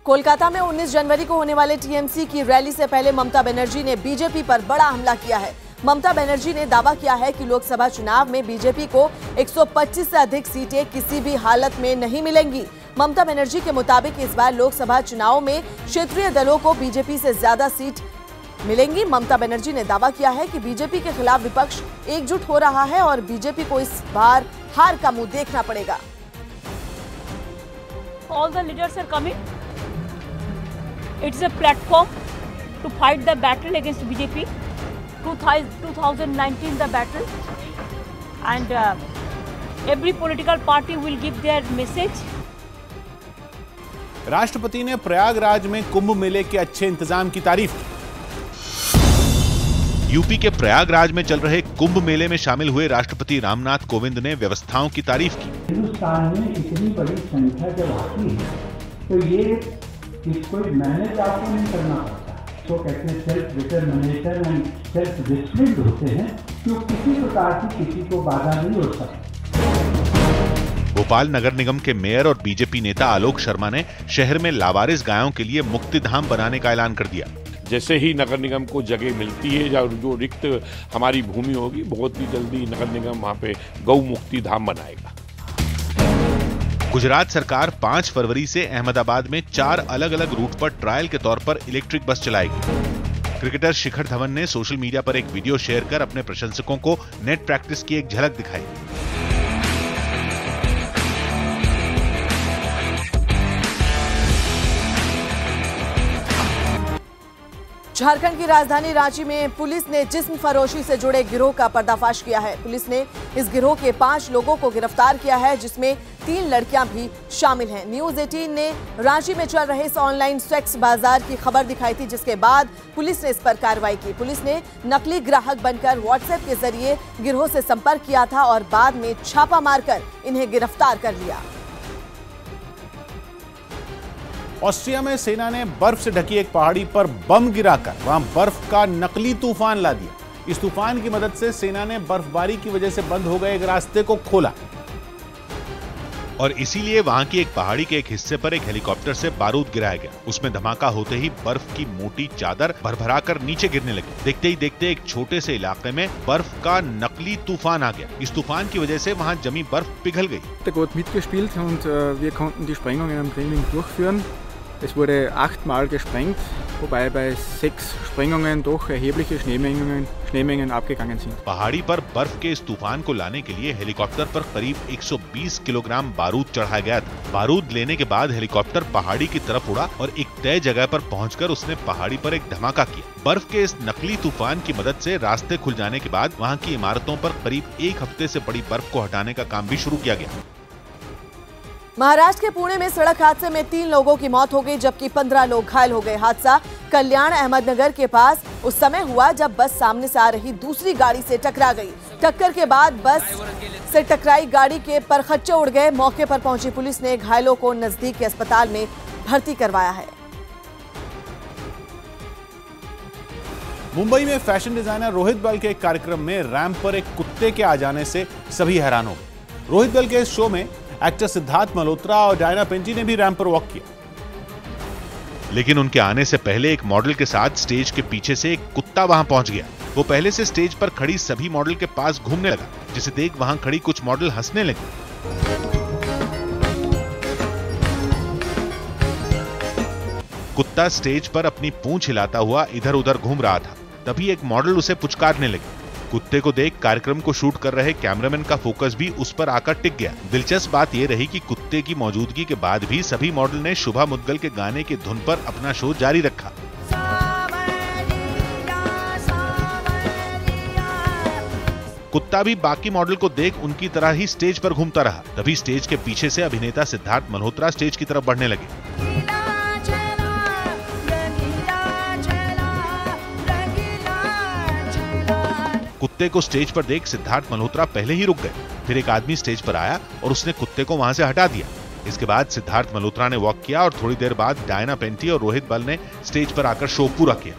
कोलकाता में 19 जनवरी को होने वाले टीएमसी की रैली से पहले ममता बनर्जी ने बीजेपी पर बड़ा हमला किया है। ममता बनर्जी ने दावा किया है कि लोकसभा चुनाव में बीजेपी को 125 से अधिक सीटें किसी भी हालत में नहीं मिलेंगी। ममता बनर्जी के मुताबिक इस बार लोकसभा चुनाव में क्षेत्रीय दलों को बीजेपी से ज्यादा सीट मिलेंगी। ममता बनर्जी ने दावा किया है कि बीजेपी के खिलाफ विपक्ष एकजुट हो रहा है और बीजेपी को इस बार हार का मुंह देखना पड़ेगा। All the leaders are coming. It's a platform to fight the battle against BJP. 2019 the battle, and every political party will give their message. राष्ट्रपति ने प्रयागराज में कुंभ मेले के अच्छे इंतजाम की तारीफ की। यूपी के प्रयागराज में चल रहे कुंभ मेले में शामिल हुए राष्ट्रपति रामनाथ कोविंद ने व्यवस्थाओं की तारीफ की। हिंदुस्तान में इतनी बड़ी संख्या जब आती है तो ये इसको मैनेज आपको नहीं करना पड़ता। तो कहते हैं self determination and self discipline होते हैं, तो किसी प्रकार की किसी को बाधा नहीं हो सकती। भोपाल नगर निगम के मेयर और बीजेपी नेता आलोक शर्मा ने शहर में लावारिस गायों के लिए मुक्तिधाम बनाने का ऐलान कर दिया। जैसे ही नगर निगम को जगह मिलती है या जो रिक्त हमारी भूमि होगी, बहुत ही जल्दी नगर निगम वहाँ पे गौ मुक्ति धाम बनाएगा। गुजरात सरकार 5 फरवरी से अहमदाबाद में 4 अलग-अलग रूट पर ट्रायल के तौर पर इलेक्ट्रिक बस चलाएगी। क्रिकेटर शिखर धवन ने सोशल मीडिया पर एक वीडियो शेयर कर अपने प्रशंसकों को नेट प्रैक्टिस की एक झलक दिखाई। झारखंड की राजधानी रांची में पुलिस ने जिस्म फरोशी से जुड़े गिरोह का पर्दाफाश किया है। पुलिस ने इस गिरोह के 5 लोगों को गिरफ्तार किया है, जिसमें 3 लड़कियां भी शामिल हैं। न्यूज 18 ने रांची में चल रहे इस ऑनलाइन सेक्स बाजार की खबर दिखाई थी, जिसके बाद पुलिस ने इस पर कार्रवाई की। पुलिस ने नकली ग्राहक बनकर व्हाट्सएप के जरिए गिरोह से संपर्क किया था और बाद में छापा मारकर इन्हें गिरफ्तार कर लिया। ऑस्ट्रिया में सेना ने बर्फ से ढकी एक पहाड़ी पर बम गिराकर वहां बर्फ का नकली तूफान ला दिया। इस तूफान की मदद से सेना ने बर्फबारी की वजह से बंद हो गए एक रास्ते को खोला और इसीलिए वहां की एक पहाड़ी के एक हिस्से पर एक हेलीकॉप्टर से बारूद गिराया गया। उसमें धमाका होते ही बर्फ की मोटी चादर भरभराकर नीचे गिरने लगी। देखते ही देखते एक छोटे से इलाके में बर्फ का नकली तूफान आ गया। इस तूफान की वजह से वहां जमी बर्फ पिघल गई। Gut mitgespielt und wir konnten die Sprengungen im Training durchführen. Es wurde 8 Mal gesprengt, wobei bei 6 Sprengungen doch erhebliche Schneemengen abgegangen sind. पहाड़ी पर बर्फ के इस तूफान को लाने के लिए हेलीकॉप्टर पर करीब 120 किलोग्राम बारूद चढ़ाया गया था। बारूद लेने के बाद हेलीकॉप्टर पहाड़ी की तरफ उड़ा और एक तय जगह पर पहुंचकर उसने पहाड़ी पर एक धमाका किया। बर्फ के इस नकली तूफान की मदद से रास्ते खुल जाने के बाद वहां की इमारतों पर करीब 1 हफ्ते से पड़ी बर्फ को हटाने का काम भी शुरू किया गया। महाराष्ट्र के पुणे में सड़क हादसे में 3 लोगों की मौत हो गई, जबकि 15 लोग घायल हो गए। हादसा कल्याण अहमदनगर के पास उस समय हुआ जब बस सामने से आ रही दूसरी गाड़ी से टकरा गई। टक्कर के बाद बस से टकराई गाड़ी के परखच्चे उड़ गए। मौके पर पहुंची पुलिस ने घायलों को नजदीक के अस्पताल में भर्ती करवाया है। मुंबई में फैशन डिजाइनर रोहित बल के एक कार्यक्रम में रैंप पर एक कुत्ते के आ जाने से सभी हैरान हो गए। रोहित बल के इस शो में एक्टर सिद्धार्थ मल्होत्रा और डायना पेंटी ने भी रैंप पर वॉक किया, लेकिन उनके आने से पहले एक मॉडल के साथ स्टेज के पीछे से एक कुत्ता वहां पहुंच गया। वो पहले से स्टेज पर खड़ी सभी मॉडल के पास घूमने लगा, जिसे देख वहां खड़ी कुछ मॉडल हंसने लगी। कुत्ता स्टेज पर अपनी पूंछ हिलाता हुआ इधर उधर घूम रहा था। तभी एक मॉडल उसे पुचकारने लगी। कुत्ते को देख कार्यक्रम को शूट कर रहे कैमरामैन का फोकस भी उस पर आकर टिक गया। दिलचस्प बात यह रही कि कुत्ते की मौजूदगी के बाद भी सभी मॉडल ने शुभा मुद्गल के गाने की धुन पर अपना शो जारी रखा। कुत्ता भी बाकी मॉडल को देख उनकी तरह ही स्टेज पर घूमता रहा। तभी स्टेज के पीछे से अभिनेता सिद्धार्थ मल्होत्रा स्टेज की तरफ बढ़ने लगे। कुत्ते को स्टेज पर देख सिद्धार्थ मल्होत्रा पहले ही रुक गए। फिर एक आदमी स्टेज पर आया और उसने कुत्ते को वहां से हटा दिया। इसके बाद सिद्धार्थ मल्होत्रा ने वॉक किया और थोड़ी देर बाद डायना पेंटी और रोहित बल ने स्टेज पर आकर शो पूरा किया।